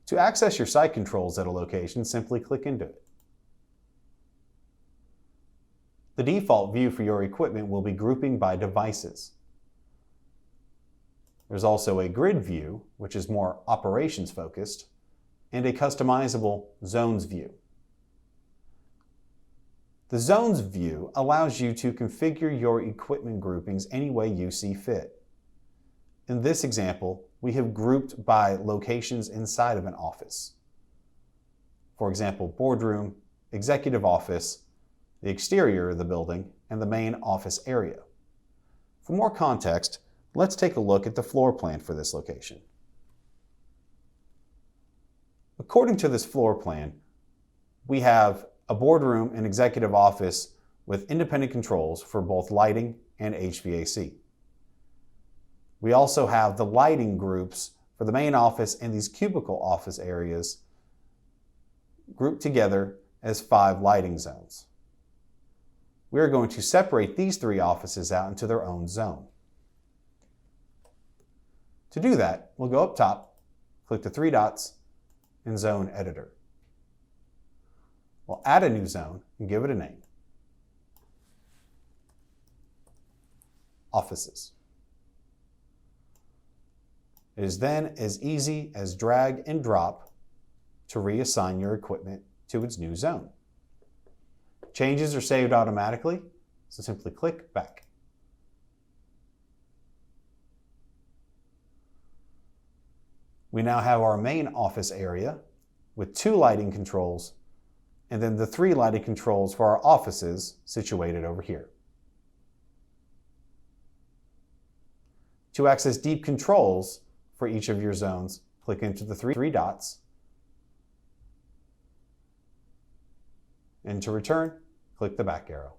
To access your site controls at a location, simply click into it. The default view for your equipment will be grouping by devices. There's also a grid view, which is more operations focused, and a customizable zones view. The zones view allows you to configure your equipment groupings any way you see fit. In this example, we have grouped by locations inside of an office. For example, boardroom, executive office, the exterior of the building, and the main office area. For more context, let's take a look at the floor plan for this location. According to this floor plan, we have a boardroom and executive office with independent controls for both lighting and HVAC. We also have the lighting groups for the main office and these cubicle office areas grouped together as 5 lighting zones. We are going to separate these 3 offices out into their own zone. To do that, we'll go up top, click the 3 dots, and Zone Editor. We'll add a new zone and give it a name. Offices. It is then as easy as drag and drop to reassign your equipment to its new zone. Changes are saved automatically, so simply click Back. We now have our main office area with 2 lighting controls and then the 3 lighting controls for our offices situated over here. To access deep controls for each of your zones, click into the 3 dots, and to return, click the back arrow.